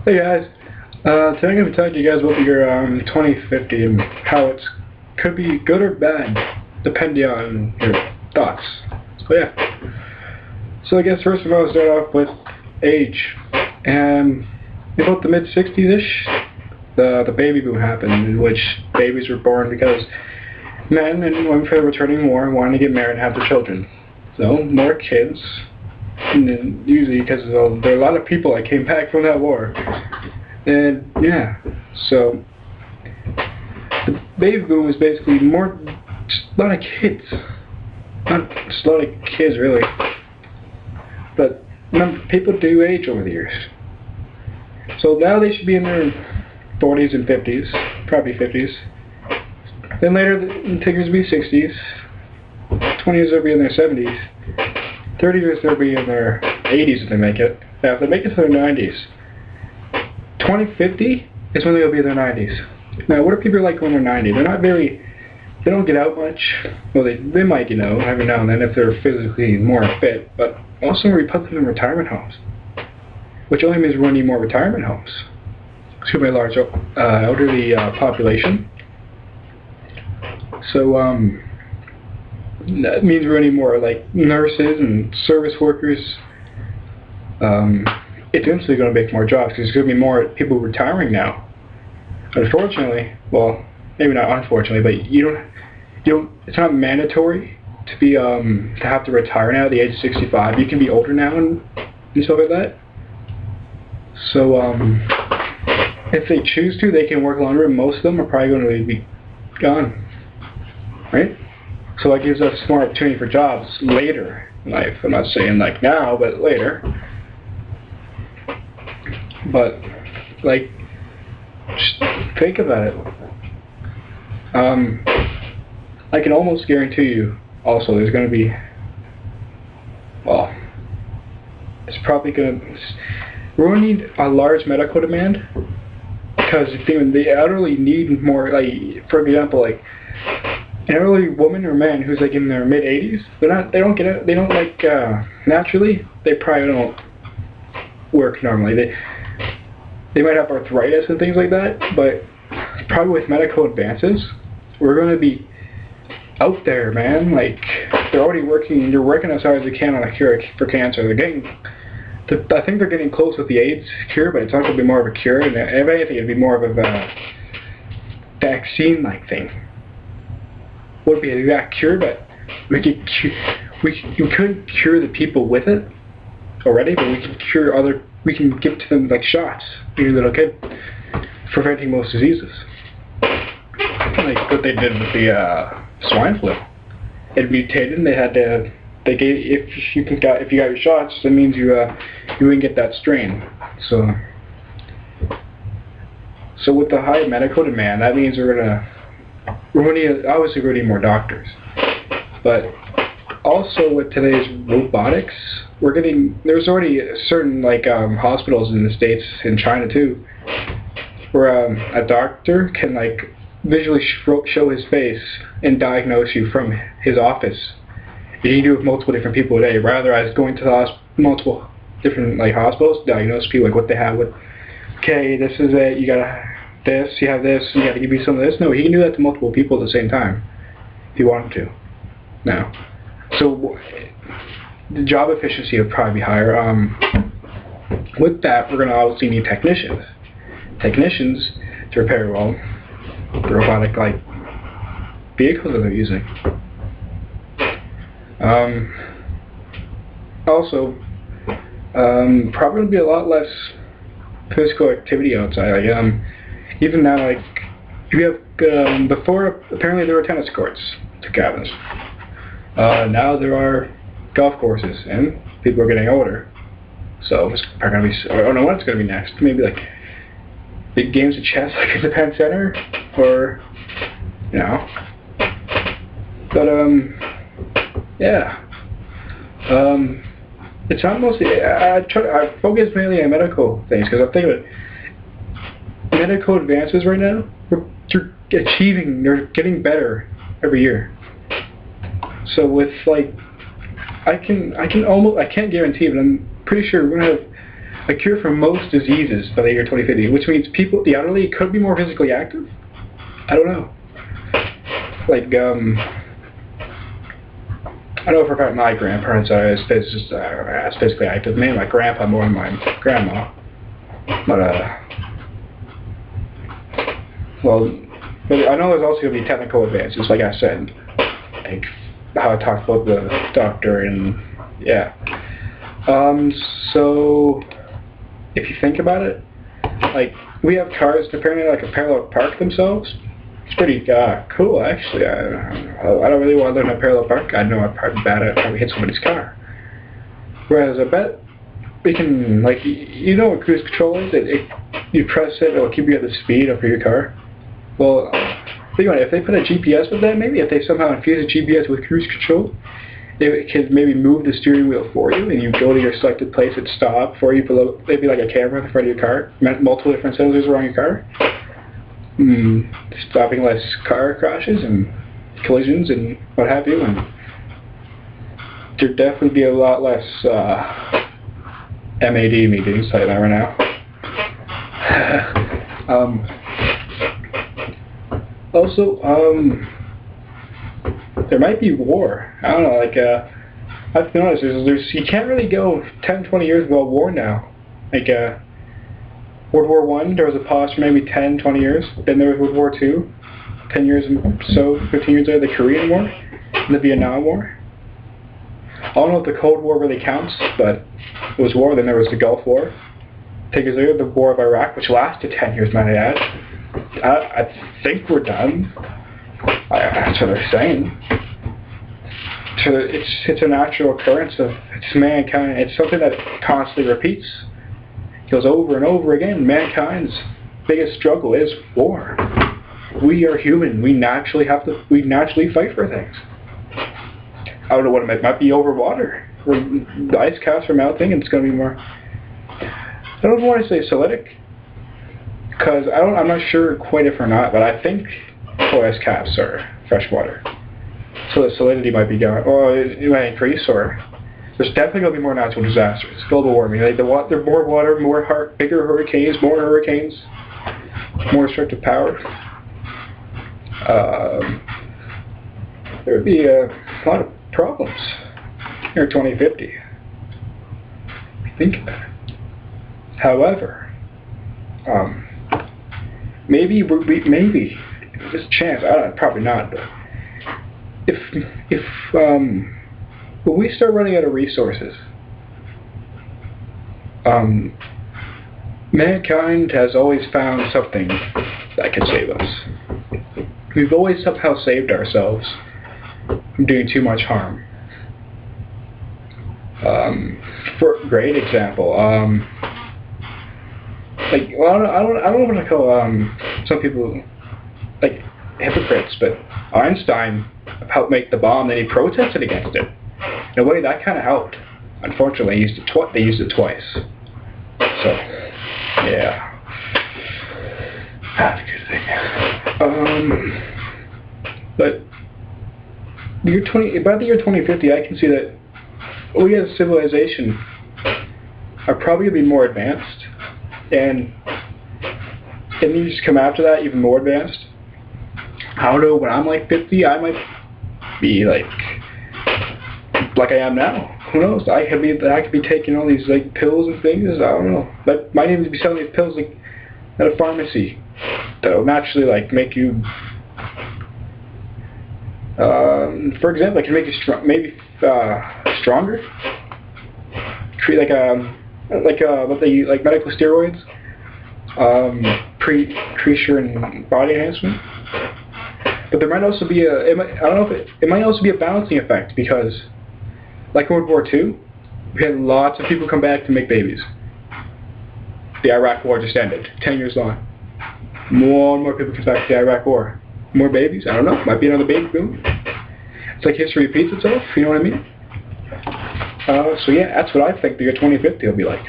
Hey guys, today I'm going to be talking to you guys about the year 2050 and how it could be good or bad, depending on your thoughts. So yeah, so I guess first of all, I'll start off with age. And about the mid-60s-ish, the baby boom happened, in which babies were born because men and women were returning war and wanting to get married and have their children. So more kids. And then usually because there are a lot of people that came back from that war. And yeah, so the baby boom is basically just a lot of kids. Not just a lot of kids really. But remember, people do age over the years. So now they should be in their 40s and 50s, probably 50s. Then later the figures will be 60s. 20s they'll be in their 70s. 30s they'll be in their 80s if they make it. Now if they make it to their 90s, 2050 is when they'll be in their 90s. Now what are people like when they're 90? They're not very, they don't get out much. Well, they might, every now and then if they're physically more fit, but most of them we put them in retirement homes. Which only means we're going to need more retirement homes. It's going to be a large elderly population. So that means we're going to need more like nurses and service workers. It's eventually going to make more jobs because there's going to be more people retiring now. Unfortunately, well, maybe not unfortunately, but you don't. It's not mandatory to be to have to retire now at the age of 65. You can be older now and stuff like that. So if they choose to, they can work longer, and most of them are probably going to be gone, right? So that gives us more opportunity for jobs later in life. I'm not saying like now, but later. But like, just think about it. I can almost guarantee you also there's going to be, well, it's probably going to, we're going to need a large medical demand because the elderly need more, like, for example, like, an elderly woman or man who's like in their mid-80s, naturally, they probably don't work normally. They might have arthritis and things like that, but probably with medical advances, we're going to be out there, man. Like, they're already working, they're working as hard as they can on a cure for cancer. I think they're getting close with the AIDS cure, but it's not going to be more of a cure, and if anything, it'd be more of a vaccine-like thing. Would be an exact cure, but we couldn't cure the people with it already, but we can give to them like shots, maybe that'll get preventing most diseases. Like what they did with the swine flu. It mutated, and if you got your shots, that means you wouldn't get that strain. So with the high medical demand, that means we're gonna need more doctors. But also with today's robotics, there's already certain like hospitals in the States, in China too, where a doctor can like visually show his face and diagnose you from his office. And you can do it with multiple different people a day, rather as going to multiple different like hospitals to diagnose people like what they have with. Okay, this is it. You got this. You have this. You got to give me some of this. No, he can do that to multiple people at the same time if he wanted to. Now, so the job efficiency would probably be higher. With that, we're going to obviously need technicians. Technicians to repair the robotic like vehicles that they're using. Also, probably be a lot less physical activity outside. Like, even now, like you have before, apparently there were tennis courts to cabins. Now there are golf courses, and people are getting older. So it's probably going to be, I don't know what it's going to be next. Maybe like big games of chess like at the Penn Center, or, But, yeah. It's not mostly, I focus mainly on medical things, because I'm thinking about medical advances right now. They're getting better every year. So with like, I can't guarantee, but I'm pretty sure we're gonna have a cure for most diseases by the year 2050, which means people, the elderly, could be more physically active. I don't know. Like, I know for a fact my grandparents are as physically active. Maybe my grandpa more than my grandma. But, well, but I know there's also going to be technical advances, like I said. Like, how I talked about the doctor and, yeah. So, if you think about it, like, we have cars apparently like a parallel park themselves. It's pretty cool, actually. I don't really want to learn how to parallel park. I know I'm probably bad at it. Probably hit somebody's car. Whereas I bet we can, like, you know what cruise control is? You press it, it'll keep you at the speed of your car. Well, think about it. If they put a GPS with that, maybe if they somehow infuse a GPS with cruise control, it can maybe move the steering wheel for you, and you go to your selected place and stop for you below, maybe like a camera in the front of your car, multiple different sensors around your car. Stopping less car crashes and collisions and what have you, and there'd definitely be a lot less MAD meetings, like that right now. Also, there might be war. I don't know, like, I've noticed you can't really go 10, 20 years without war now. Like, World War I, there was a pause for maybe 10, 20 years. Then there was World War II, 10 years so, 15 years later, the Korean War, and the Vietnam War. I don't know if the Cold War really counts, but it was war. Then there was the Gulf War. 10 years later, the War of Iraq, which lasted 10 years, might I add. I think we're done. That's what they're saying. So it's a natural occurrence of it's mankind. It's something that constantly repeats. Goes over and over again. Mankind's biggest struggle is war. We are human. We naturally fight for things. I don't know what it might be over water. The ice caps are melting, and it's going to be more. I don't want to say acidic, because I'm not sure quite if or not, but I think ice caps are freshwater, so the salinity might be gone, or it might increase, or. There's definitely going to be more natural disasters. Global warming. Like there's more water, bigger hurricanes, more restrictive power. There would be a lot of problems near 2050. Think about it. However, maybe there's a chance. I don't know, probably not. But if when we start running out of resources, mankind has always found something that can save us. We've always somehow saved ourselves from doing too much harm. For a great example, like, well, I don't want to call some people like hypocrites, but Einstein helped make the bomb, then he protested against it. In a way, that kind of helped. Unfortunately, they used it twice. So, yeah. That's a good thing. But by the year 2050, I can see that we as a civilization are probably going to be more advanced. And you just come after that even more advanced. I don't know, when I'm like 50, I might be like I am now. Who knows? I could be taking all these like pills and things. I don't know. But might even be selling these pills like at a pharmacy that'll naturally like make you. For example, it can make you stronger. Treat like what they use, like medical steroids. Increase your body enhancement. But there might also be it might also be a balancing effect, because like in World War II, we had lots of people come back to make babies. The Iraq War just ended, 10 years long. More and more people come back to the Iraq War. More babies? I don't know. Might be another baby boom. It's like history repeats itself, you know what I mean? So yeah, that's what I think the year 2050 will be like.